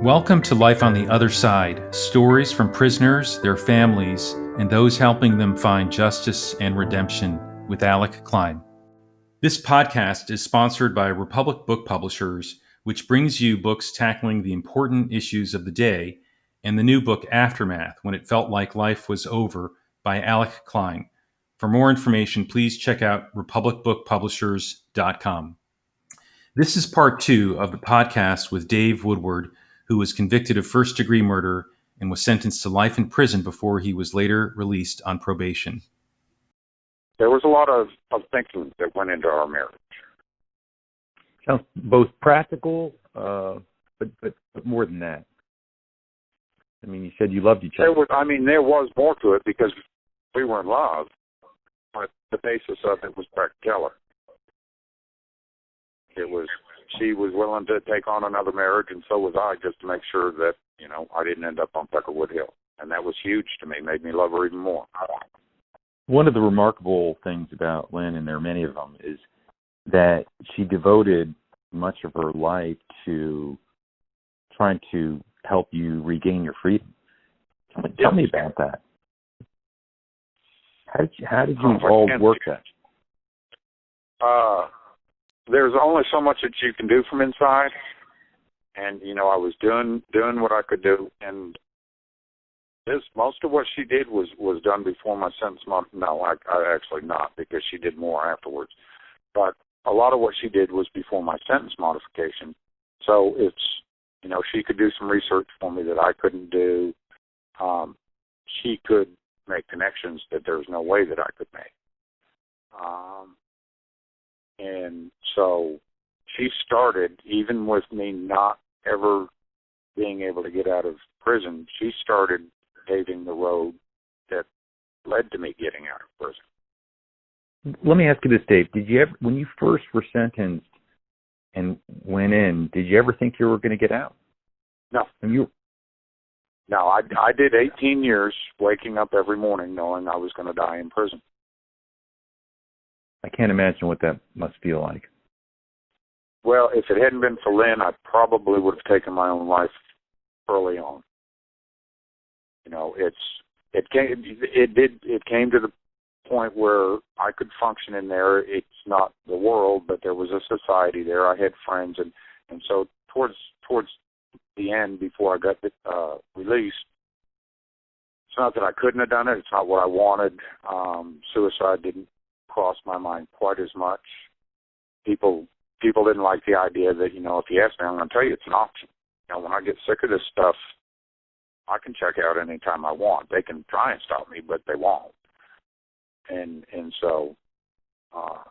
Welcome to Life on the Other Side, stories from prisoners, their families, and those helping them find justice and redemption with Alec Klein. This podcast is sponsored by Republic Book Publishers, which brings you books tackling the important issues of the day, and the new book Aftermath, When It Felt Like Life Was Over by Alec Klein. For more information, please check out republicbookpublishers.com. This is part 2 of the podcast with Dave Woodward, who was convicted of first-degree murder and was sentenced to life in prison before he was later released on probation. There was a lot of thinking that went into our marriage. Sounds both practical, but more than that. I mean, you said you loved each other. There was more to it because we were in love, but the basis of it was practicality. She was willing to take on another marriage, and so was I, just to make sure that, I didn't end up on Peckerwood Hill. And that was huge to me, made me love her even more. One of the remarkable things about Lynn, and there are many of them, is that she devoted much of her life to trying to help you regain your freedom. Tell me about that. How did you all work that? There's only so much that you can do from inside, and I was doing what I could do, and most of what she did was done before my sentence. No, I actually not, because she did more afterwards. But a lot of what she did was before my sentence modification. So it's she could do some research for me that I couldn't do. She could make connections that there's no way that I could make. And so she started, even with me not ever being able to get out of prison, she started paving the road that led to me getting out of prison. Let me ask you this, Dave. Did you ever, when you first were sentenced and went in, did you ever think you were going to get out? No. No, I did 18 years waking up every morning knowing I was going to die in prison. I can't imagine what that must feel like. Well, if it hadn't been for Lynn, I probably would have taken my own life early on. It came to the point where I could function in there. It's not the world, but there was a society there. I had friends, and so towards the end, before I got released, it's not that I couldn't have done it. It's not what I wanted. Suicide didn't cross my mind quite as much. People didn't like the idea that, if you ask me, I'm going to tell you it's an option. When I get sick of this stuff, I can check out anytime I want. They can try and stop me, but they won't. And so, I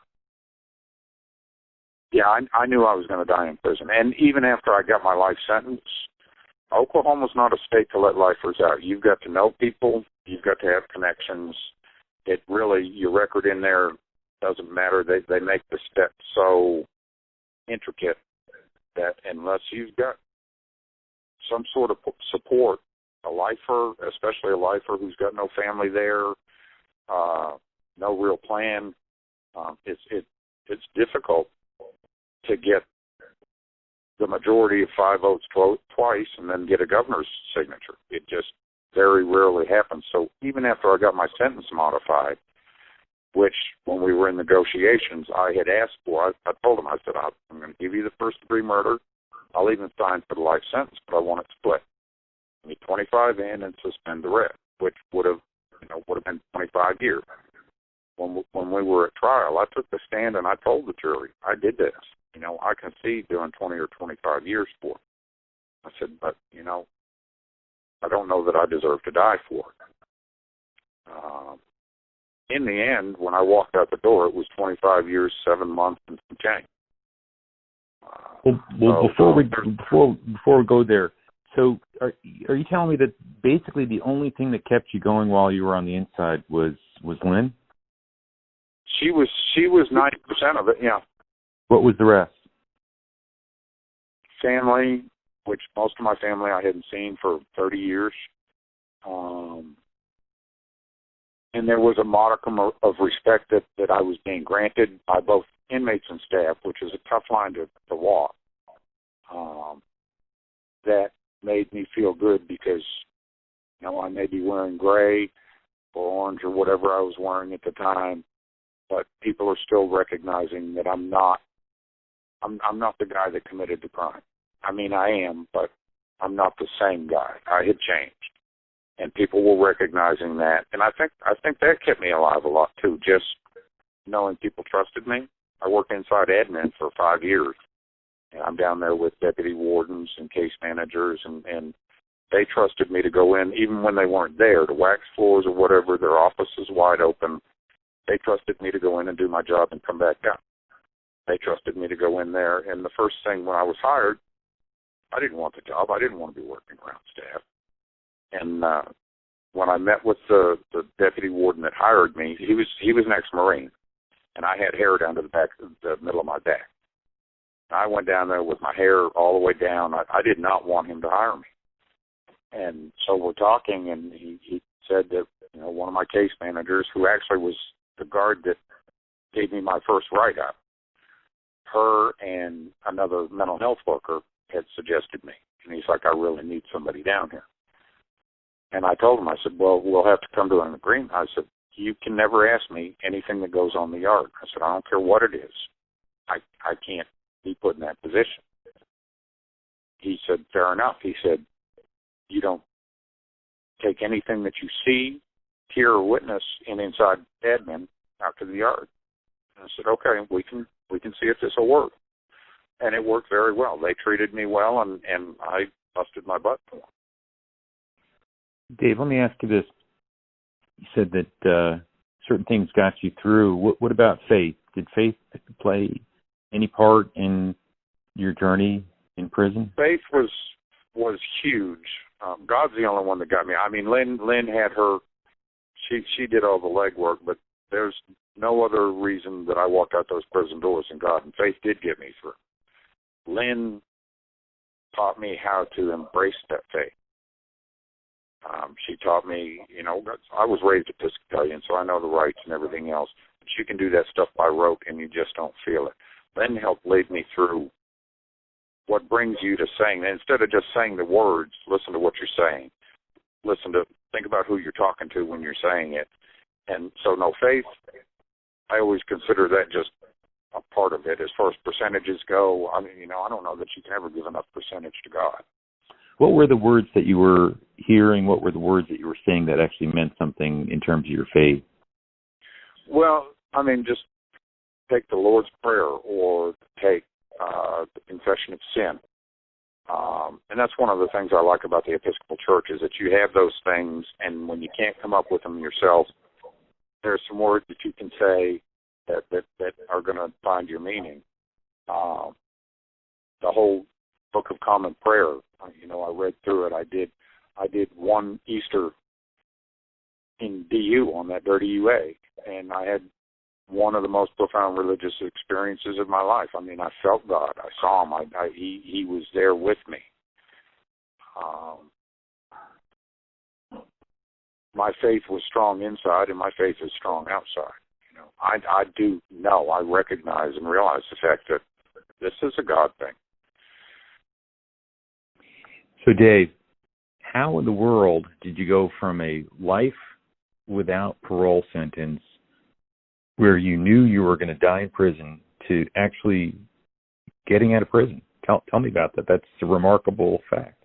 knew I was going to die in prison. And even after I got my life sentence, Oklahoma's not a state to let lifers out. You've got to know people. You've got to have connections. It really, your record in there doesn't matter. They make the steps so intricate that unless you've got some sort of support, a lifer, especially a lifer who's got no family there, no real plan, it's difficult to get the majority of 5 votes twice and then get a governor's signature. It just very rarely happens. So even after I got my sentence modified, which when we were in negotiations, I had asked for, I told him, I said, I'm going to give you the first-degree murder. I'll even sign for the life sentence, but I want it split. Give me 25 in and suspend the rest, which would have been 25 years. When we were at trial, I took the stand and I told the jury, I did this. I can see doing 20 or 25 years for it. I said, but, I don't know that I deserve to die for it. In the end, when I walked out the door, it was 25 years, 7 months, and some change. Before we go there, so are you telling me that basically the only thing that kept you going while you were on the inside was Lynn? She was 90% of it. Yeah. What was the rest? Family, which most of my family I hadn't seen for 30 years. And there was a modicum of respect that I was being granted by both inmates and staff, which is a tough line to walk. That made me feel good because, I may be wearing gray or orange or whatever I was wearing at the time, but people are still recognizing that I'm not the guy that committed the crime. I mean, I am, but I'm not the same guy. I had changed, and people were recognizing that, and I think that kept me alive a lot too. Just knowing people trusted me. I worked inside admin for 5 years, and I'm down there with deputy wardens and case managers, and they trusted me to go in even when they weren't there to wax floors or whatever. Their office is wide open. They trusted me to go in and do my job and come back out. They trusted me to go in there, and the first thing when I was hired, I didn't want the job. I didn't want to be working around staff. And when I met with the deputy warden that hired me, he was an ex-Marine, and I had hair down to the middle of my back. I went down there with my hair all the way down. I did not want him to hire me. And so we're talking, and he said that one of my case managers, who actually was the guard that gave me my first write-up, her and another mental health worker had suggested me. And he's like, I really need somebody down here. And I told him, I said, well, we'll have to come to an agreement. I said, you can never ask me anything that goes on the yard. I said, I don't care what it is. I can't be put in that position. He said, fair enough. He said, you don't take anything that you see, hear, or witness inside admin out to the yard. And I said, okay, we can see if this will work. And it worked very well. They treated me well, and I busted my butt for them. Dave, let me ask you this. You said that certain things got you through. What about faith? Did faith play any part in your journey in prison? Faith was huge. God's the only one that got me. I mean, Lynn had her. She did all the legwork, but there's no other reason that I walked out those prison doors than God, and faith did get me through. Lynn taught me how to embrace that faith. She taught me, I was raised Episcopalian, so I know the rites and everything else. But you can do that stuff by rote, and you just don't feel it. Lynn helped lead me through what brings you to saying. Instead of just saying the words, listen to what you're saying. Think about who you're talking to when you're saying it. And so, no, faith, I always consider that just a part of it. As far as percentages go, I mean, I don't know that you can ever give enough percentage to God. What were the words that you were hearing? What were the words that you were saying that actually meant something in terms of your faith? Well, I mean, just take the Lord's Prayer or take the confession of sin. And that's one of the things I like about the Episcopal Church is that you have those things, and when you can't come up with them yourself, there's some words that you can say that are going to find your meaning. The whole Book of Common Prayer, I read through it. I did one Easter in DU on that dirty UA, and I had one of the most profound religious experiences of my life. I mean, I felt God. I saw him. He was there with me. My faith was strong inside, and my faith is strong outside. I do know, I recognize and realize the fact that this is a God thing. So, Dave, how in the world did you go from a life without parole sentence where you knew you were going to die in prison to actually getting out of prison? Tell me about that. That's a remarkable fact.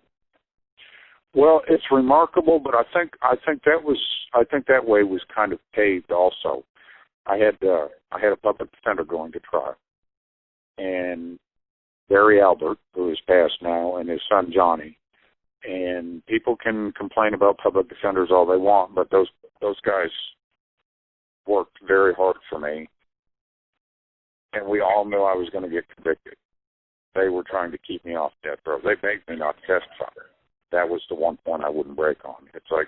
Well, it's remarkable, but I think that way was kind of paved also. I had a public defender going to trial, and Barry Albert, who is passed now, and his son Johnny. And people can complain about public defenders all they want, but those guys worked very hard for me, and we all knew I was going to get convicted. They were trying to keep me off death row. They begged me not to testify. That was the one point I wouldn't break on. It's like,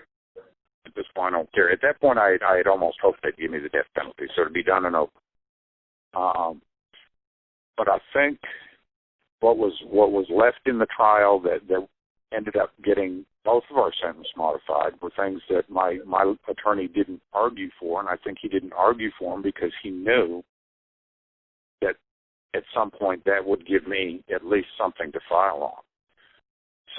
at this point, I don't care. At that point, I had almost hoped they'd give me the death penalty, so to be done and over. But I think what was left in the trial that ended up getting both of our sentence modified were things that my attorney didn't argue for, and I think he didn't argue for them because he knew that at some point that would give me at least something to file on.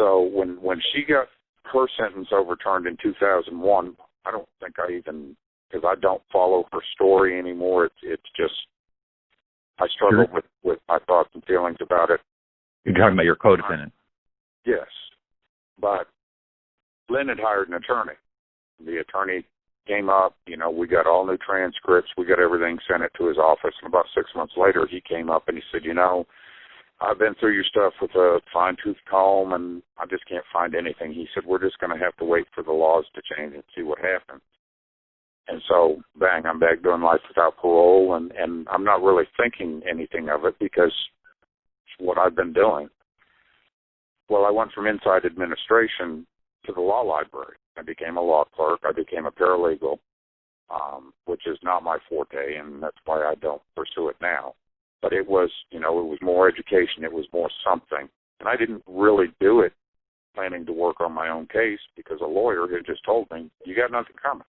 so when she got her sentence overturned in 2001, I don't think because I don't follow her story anymore. It's just I struggle with my thoughts and feelings about it. You're talking about your co-defendant. Yes, but Lynn had hired an attorney. The attorney came up, we got all new transcripts, we got everything, sent it to his office, and about 6 months later he came up and he said, I've been through your stuff with a fine-tooth comb and I just can't find anything. He said, we're just going to have to wait for the laws to change and see what happens. And so, bang, I'm back doing life without parole, and I'm not really thinking anything of it because it's what I've been doing. Well, I went from inside administration to the law library. I became a law clerk. I became a paralegal, which is not my forte, and that's why I don't pursue it now. But it was, it was more education. It was more something. And I didn't really do it planning to work on my own case because a lawyer had just told me, you got nothing coming.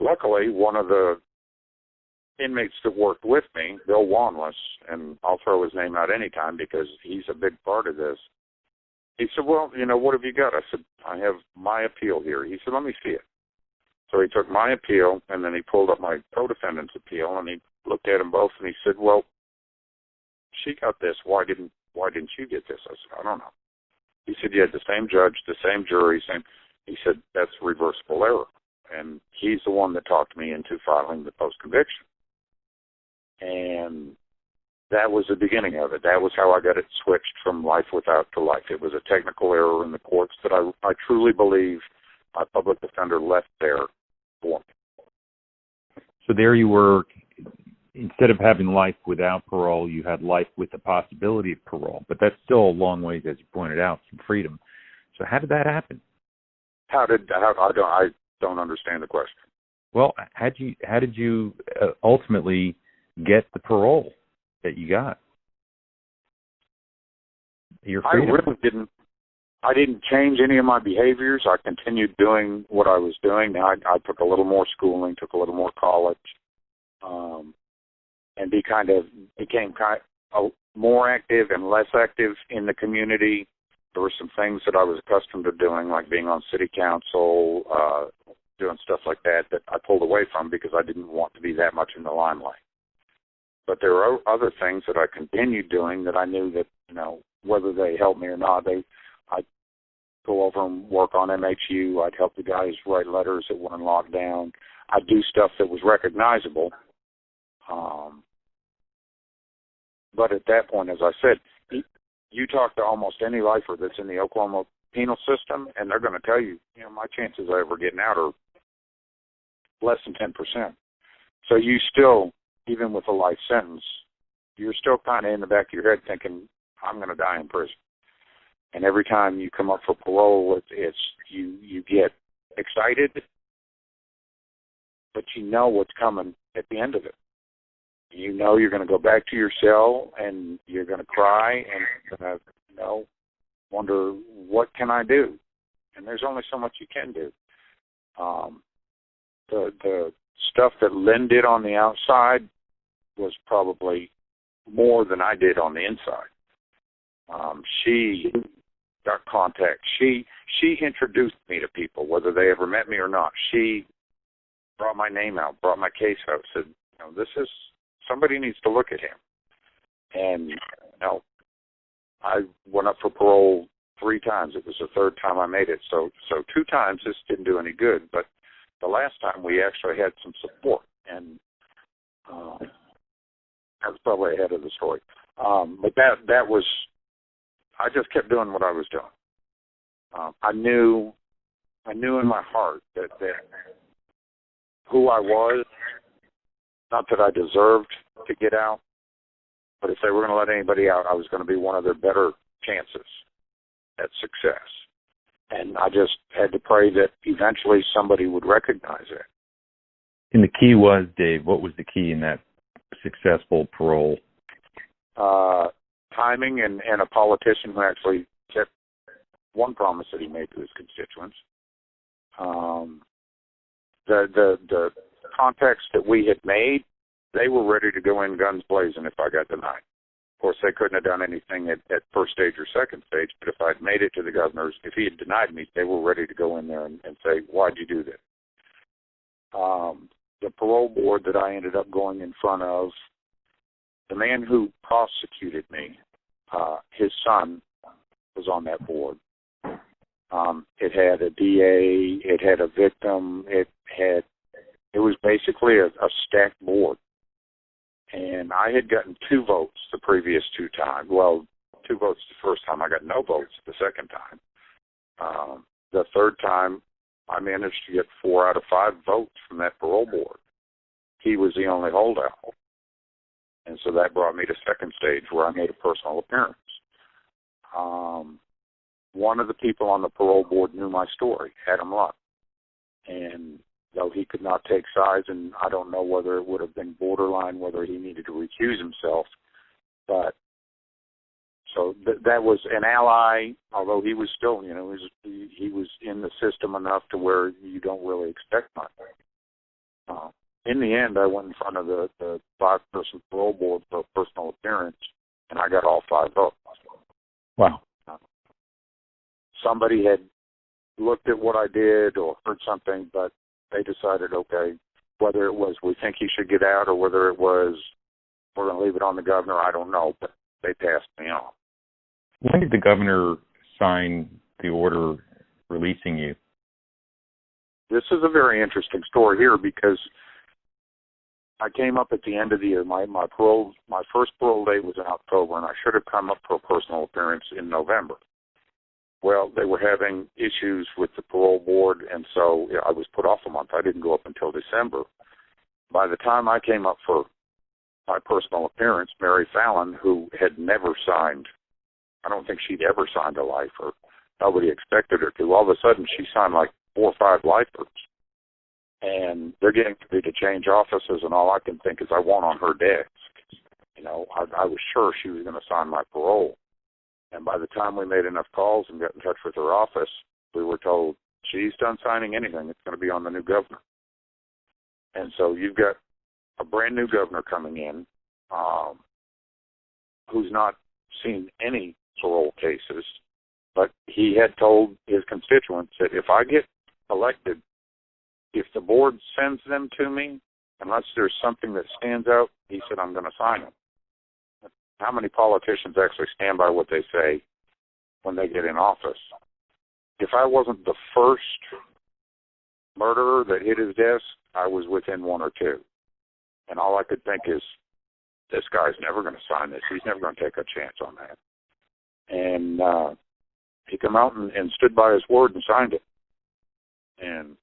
Luckily, one of the inmates that worked with me, Bill Wanless, and I'll throw his name out anytime because he's a big part of this, he said, well, what have you got? I said, I have my appeal here. He said, let me see it. So he took my appeal, and then he pulled up my co-defendant's appeal, and he looked at them both, and he said, well, she got this. Why didn't you get this? I said, I don't know. He said, you had the same judge, the same jury, He said, that's reversible error. And he's the one that talked me into filing the post-conviction. And that was the beginning of it. That was how I got it switched from life without to life. It was a technical error in the courts that I truly believe my public defender left there for me. So there you were. Instead of having life without parole, you had life with the possibility of parole. But that's still a long ways, as you pointed out, from freedom. So how did that happen? I don't understand the question. Well, how did you ultimately get the parole that you got? I really didn't. I didn't change any of my behaviors. I continued doing what I was doing. Now I took a little more schooling, took a little more college, and became more active and less active in the community. There were some things that I was accustomed to doing, like being on city council, doing stuff like that I pulled away from because I didn't want to be that much in the limelight. But there are other things that I continued doing that I knew that, whether they helped me or not, I'd go over and work on MHU. I'd help the guys write letters that weren't locked down. I'd do stuff that was recognizable. But at that point, as I said, you talk to almost any lifer that's in the Oklahoma penal system, and they're going to tell you, my chances of ever getting out are less than 10%. So you still, even with a life sentence, you're still kind of in the back of your head thinking, I'm going to die in prison. And every time you come up for parole, it's you get excited, but you know what's coming at the end of it. You know you're going to go back to your cell and you're going to cry and you're going to, wonder, what can I do? And there's only so much you can do. The stuff that Lynn did on the outside was probably more than I did on the inside. She got contact. She introduced me to people, whether they ever met me or not. She brought my name out, brought my case out, said, somebody needs to look at him. And, I went up for parole 3 times. It was the 3rd time I made it. So 2 times this didn't do any good. But the last time we actually had some support. And I was probably ahead of the story. But that was, I just kept doing what I was doing. I knew in my heart that who I was, not that I deserved to get out, but if they were going to let anybody out, I was going to be one of their better chances at success. And I just had to pray that eventually somebody would recognize it. And the key was, Dave, what was the key in that successful parole? Timing and a politician who actually kept one promise that he made to his constituents. The contacts that we had made, they were ready to go in guns blazing if I got denied. course, they couldn't have done anything at first stage or second stage, but if I'd made it to the governor's, if he had denied me, they were ready to go in there and say, why'd you do that? The parole board that I ended up going in front of, the man who prosecuted me, his son was on that board. It had a DA, it had a victim, it was basically a stacked board. And I had gotten 2 votes the previous 2 times. Well, 2 votes the first time. I got no votes the second time. The third time, I managed to get 4 out of 5 votes from that parole board. He was the only holdout. And so that brought me to second stage where I made a personal appearance. One of the people on the parole board knew my story, Adam Luck. And though he could not take sides, and I don't know whether it would have been borderline, whether he needed to recuse himself, but so that was an ally, although he was still, he was in the system enough to where you don't really expect much. In the end, I went in front of the 5-person parole board for a personal appearance, and I got all 5 votes. Wow. Somebody had looked at what I did or heard something, but they decided, okay, whether it was we think he should get out or whether it was we're going to leave it on the governor, I don't know, but they passed me on. When did the governor sign the order releasing you? This is a very interesting story here because I came up at the end of the year. My first parole date was in October, and I should have come up for a personal appearance in November. Well, they were having issues with the parole board, and so I was put off a month. I didn't go up until December. By the time I came up for my personal appearance, Mary Fallon, who had never signed, I don't think she'd ever signed a lifer. Nobody expected her to. All of a sudden, she signed like 4 or 5 lifers. And they're getting ready to change offices, and all I can think is I want on her desk. I was sure she was going to sign my parole. And by the time we made enough calls and got in touch with her office, we were told, she's done signing anything. It's going to be on the new governor. And so you've got a brand new governor coming in who's not seen any parole cases, but he had told his constituents that if I get elected, if the board sends them to me, unless there's something that stands out, he said, I'm going to sign them. How many politicians actually stand by what they say when they get in office? If I wasn't the first murderer that hit his desk, I was within 1 or 2. And all I could think is, this guy's never going to sign this. He's never going to take a chance on that. And he came out and stood by his word and signed it. And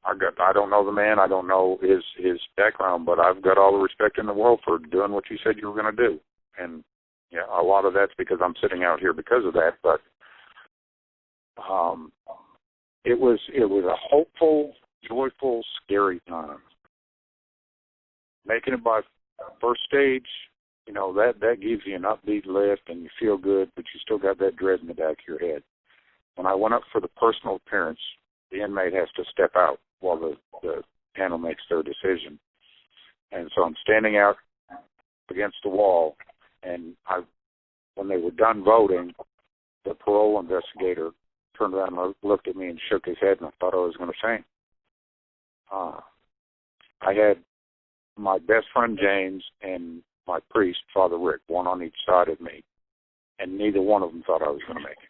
I don't know the man. I don't know his background, but I've got all the respect in the world for doing what you said you were going to do. And yeah, a lot of that's because I'm sitting out here because of that. But it was a hopeful, joyful, scary time. Making it by first stage, that gives you an upbeat lift and you feel good, but you still got that dread in the back of your head. When I went up for the personal appearance, the inmate has to step out while the panel makes their decision. And so I'm standing out against the wall, and when they were done voting, the parole investigator turned around and looked at me and shook his head, and I thought I was going to faint. I had my best friend James and my priest, Father Rick, one on each side of me, and neither one of them thought I was going to make it.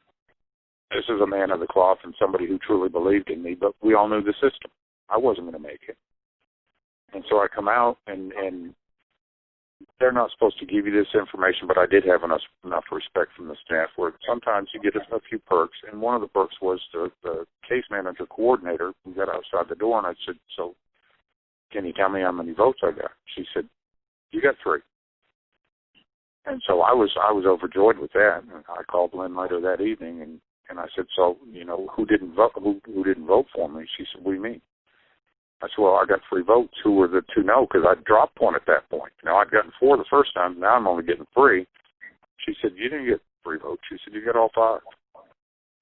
This is a man of the cloth and somebody who truly believed in me, but we all knew the system. I wasn't going to make it. And so I come out, and they're not supposed to give you this information, but I did have enough respect from the staff where sometimes you get a few perks, and one of the perks was the case manager coordinator who got outside the door, and I said, so can you tell me how many votes I got? She said, you got 3. And so I was overjoyed with that. And I called Lynn later that evening, and I said, so, who didn't vote for me? She said, what do you mean? I said, well, I got 3 votes. Who were the 2 no? Because I dropped 1 at that point. I'd gotten 4 the first time. Now I'm only getting 3. She said, you didn't get 3 votes. She said, you got all 5.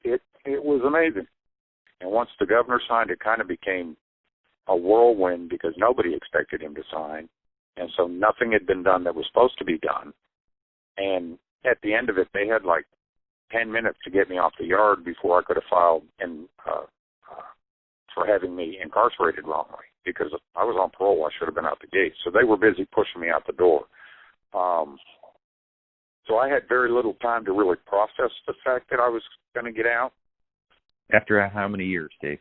It was amazing. And once the governor signed, it kind of became a whirlwind because nobody expected him to sign. And so nothing had been done that was supposed to be done. And at the end of it, they had like 10 minutes to get me off the yard before I could have filed for having me incarcerated wrongly, because I was on parole. I should have been out the gate. So they were busy pushing me out the door. So I had very little time to really process the fact that I was going to get out. After how many years, Dave?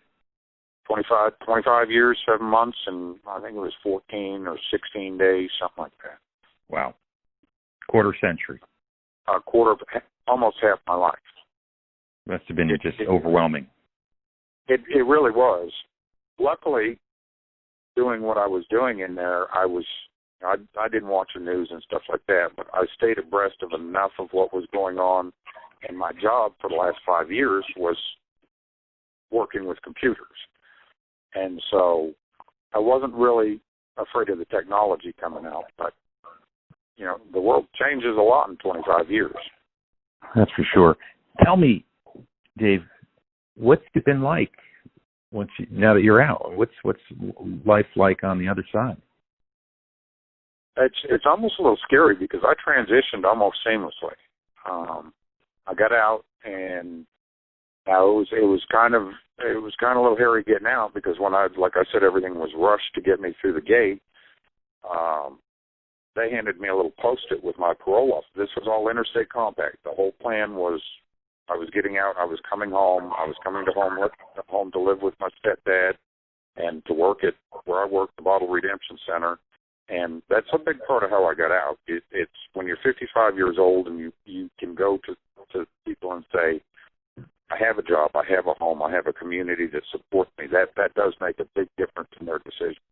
25 years, 7 months, and I think it was 14 or 16 days, something like that. Wow. Quarter century. A quarter of, almost half my life. Must have been just overwhelming. It really was. Luckily, doing what I was doing in there, I didn't watch the news and stuff like that, but I stayed abreast of enough of what was going on, and my job for the last 5 years was working with computers. And so I wasn't really afraid of the technology coming out, but, you know, the world changes a lot in 25 years. That's for sure. Tell me, Dave, what's it been like now that you're out? What's life like on the other side? It's almost a little scary because I transitioned almost seamlessly. I got out, and now it was kind of a little hairy getting out, because when like I said, everything was rushed to get me through the gate. They handed me a little Post-it with my parole officer. This was all interstate compact. The whole plan was I was getting out, I was coming home, I was coming home to live with my stepdad and to work at where I worked, the Bottle Redemption Center. And that's a big part of how I got out. It's when you're 55 years old and you can go to people and say, I have a job, I have a home, I have a community that supports me. That does make a big difference in their decision.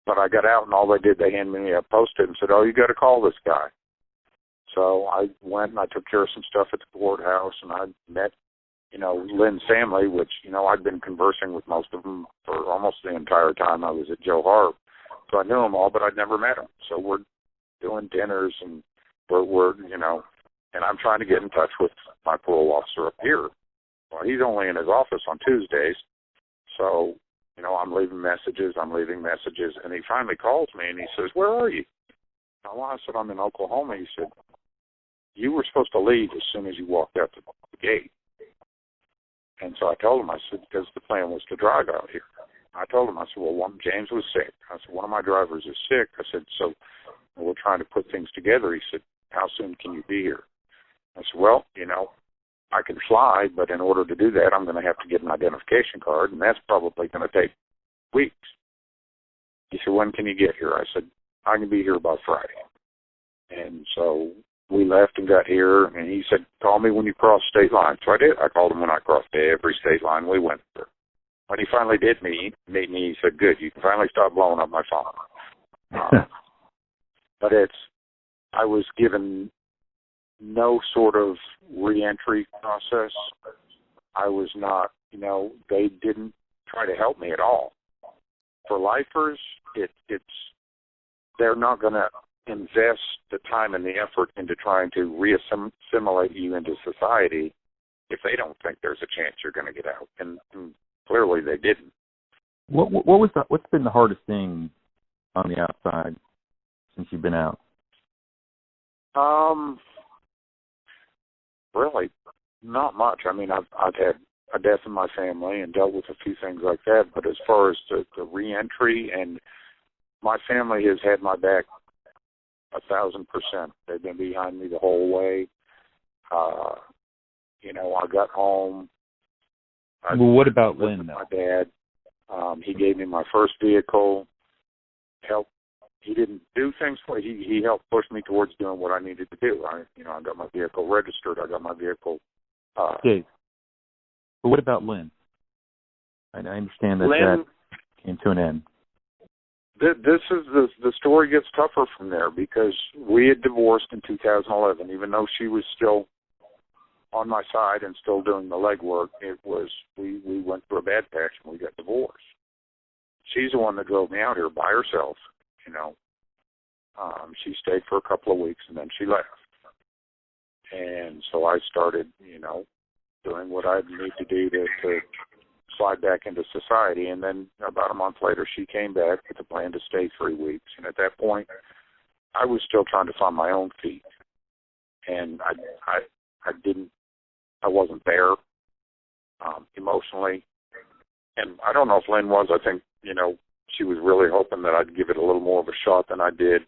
But I got out, and all they did, they handed me a Post-it and said, oh, you got to call this guy. So I went and I took care of some stuff at the courthouse, and I met, Lynn's family, which, I'd been conversing with most of them for almost the entire time I was at Joe Harp. So I knew them all, but I'd never met them. So we're doing dinners, and we're and I'm trying to get in touch with my parole officer up here. Well, he's only in his office on Tuesdays. So, I'm leaving messages, and he finally calls me, and he says, where are you? Well, I said, I'm in Oklahoma. He said, you were supposed to leave as soon as you walked out the gate. And so I told him, I said, because the plan was to drive out here. I told him, I said, well, James was sick. I said, one of my drivers is sick. I said, so we're trying to put things together. He said, how soon can you be here? I said, well, I can fly, but in order to do that, I'm going to have to get an identification card, and that's probably going to take weeks. He said, when can you get here? I said, I can be here by Friday. And so we left and got here, and he said, call me when you cross state line. So I did. I called him when I crossed every state line we went through. When he finally did meet me, he said, good, you can finally stop blowing up my phone. But I was given no sort of reentry process. I was not, they didn't try to help me at all. For lifers, they're not going to invest the time and the effort into trying to reassimilate you into society if they don't think there's a chance you're going to get out. And clearly they didn't. What's been the hardest thing on the outside since you've been out? Really, not much. I mean, I've had a death in my family and dealt with a few things like that. But as far as the reentry, and my family has had my back 1,000%. They've been behind me the whole way. I got home. Well, what about Lynn, though? My dad. He gave me my first vehicle. He didn't do things for me. He helped push me towards doing what I needed to do. I got my vehicle registered. I got my vehicle. Dave, but what about Lynn? I understand that came to an end. This is the story gets tougher from there, because we had divorced in 2011. Even though she was still on my side and still doing the legwork, we went through a bad patch and we got divorced. She's the one that drove me out here by herself. She stayed for a couple of weeks and then she left. And so I started, doing what I need to do to slide back into society. And then about a month later, she came back with a plan to stay 3 weeks. And at that point, I was still trying to find my own feet, and I wasn't there emotionally, and I don't know if Lynn was. I think she was really hoping that I'd give it a little more of a shot than I did,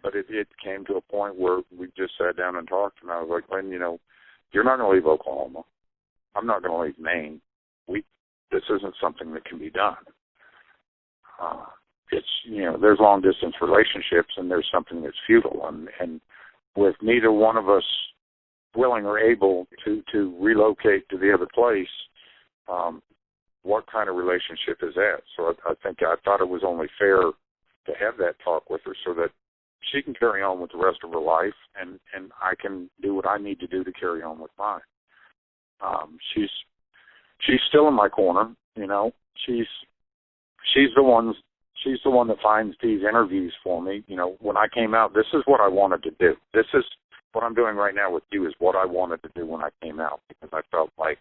but it came to a point where we just sat down and talked, and I was like, Lynn, you're not going to leave Oklahoma. I'm not going to leave Maine. This isn't something that can be done. It's there's long distance relationships, and there's something that's futile, and with neither one of us willing or able to relocate to the other place, what kind of relationship is that? So I thought it was only fair to have that talk with her so that she can carry on with the rest of her life, and I can do what I need to do to carry on with mine. She's still in my corner, She's the one that finds these interviews for me. When I came out, this is what I wanted to do. This is what I'm doing right now with you is what I wanted to do when I came out, because I felt like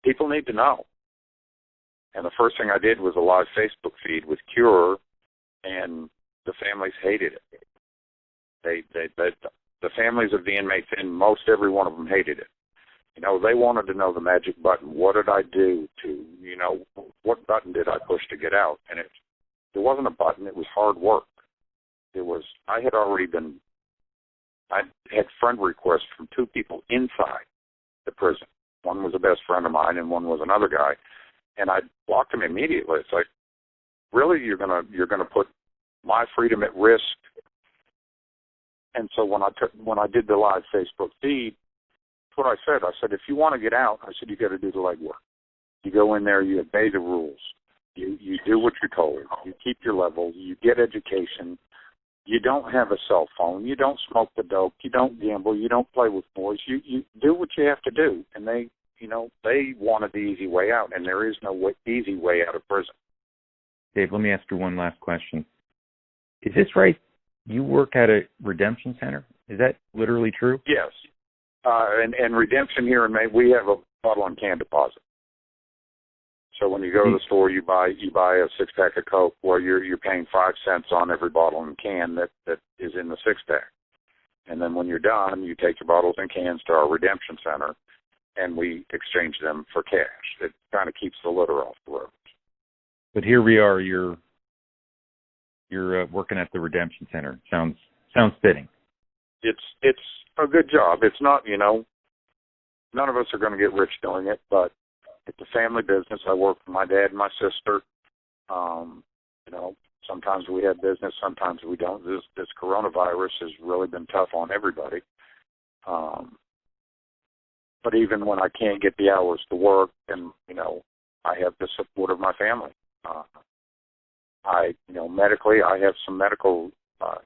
people need to know. And the first thing I did was a live Facebook feed with Cure, and the families hated it. The families of the inmates, and most every one of them hated it. They wanted to know the magic button. What did I do to, what button did I push to get out? And it wasn't a button. It was hard work. I had friend requests from two people inside the prison. One was a best friend of mine, and one was another guy. And I blocked them immediately. It's like, really, you're gonna put my freedom at risk? And so when I did the live Facebook feed, what I said, if you want to get out, I said, you got to do the legwork. You go in there, you obey the rules. You do what you're told. You keep your level. You get education. You don't have a cell phone. You don't smoke the dope. You don't gamble. You don't play with boys. You do what you have to do. And they wanted the easy way out, and there is no easy way out of prison. Dave, let me ask you one last question. Is this right? You work at a redemption center? Is that literally true? Yes. And redemption here in Maine, we have a bottle and can deposit. So when you go to the store, you buy a 6-pack of Coke, where you're paying 5 cents on every bottle and can that is in the 6-pack. And then when you're done, you take your bottles and cans to our redemption center, and we exchange them for cash. It kind of keeps the litter off the road. But here we are. You're working at the redemption center. Sounds fitting. It's a good job. It's not, none of us are going to get rich doing it, but it's a family business. I work for my dad and my sister. Sometimes we have business, sometimes we don't. This coronavirus has really been tough on everybody. But even when I can't get the hours to work, and I have the support of my family. Medically, I have some medical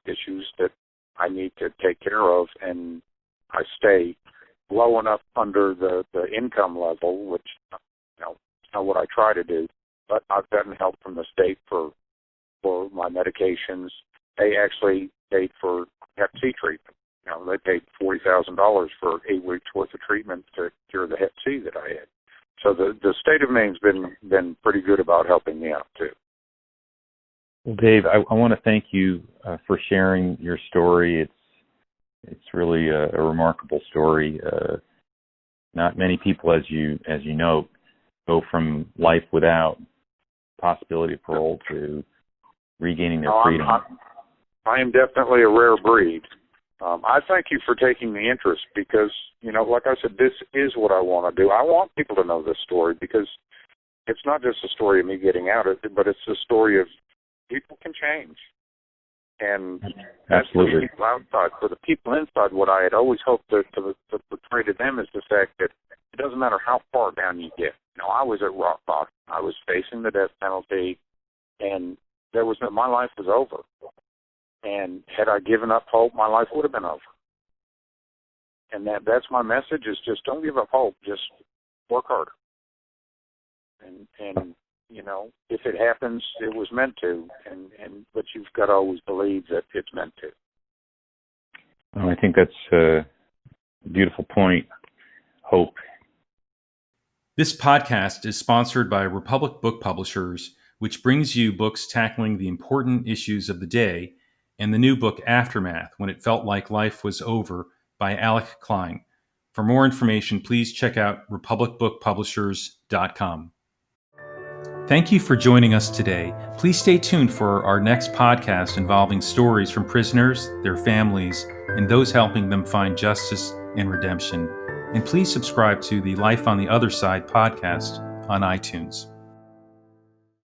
issues that I need to take care of, and I stay low enough under the income level, which it's not what I try to do. But I've gotten help from the state for my medications. They actually paid for Hep C treatment. They paid $40,000 for 8 weeks worth of treatment to cure the Hep C that I had. So the state of Maine's been pretty good about helping me out too. Well, Dave, I want to thank you for sharing your story. It's really a remarkable story. Not many people, as you know, go from life without possibility of parole to regaining their freedom. I am definitely a rare breed. I thank you for taking the interest because, like I said, this is what I want to do. I want people to know this story because it's not just a story of me getting out of it, but it's a story of people can change. And that's for the people outside. For the people inside, what I had always hoped to portray to them is the fact that it doesn't matter how far down you get. I was at rock bottom. I was facing the death penalty, and my life was over. And had I given up hope, my life would have been over. And that's my message: is just don't give up hope. Just work harder. And if it happens, it was meant to. But you've got to always believe that it's meant to. Well, I think that's a beautiful point. Hope. This podcast is sponsored by Republic Book Publishers, which brings you books tackling the important issues of the day and the new book Aftermath, When It Felt Like Life Was Over by Alec Klein. For more information, please check out republicbookpublishers.com. Thank you for joining us today. Please stay tuned for our next podcast involving stories from prisoners, their families, and those helping them find justice and redemption. And please subscribe to the Life on the Other Side podcast on iTunes.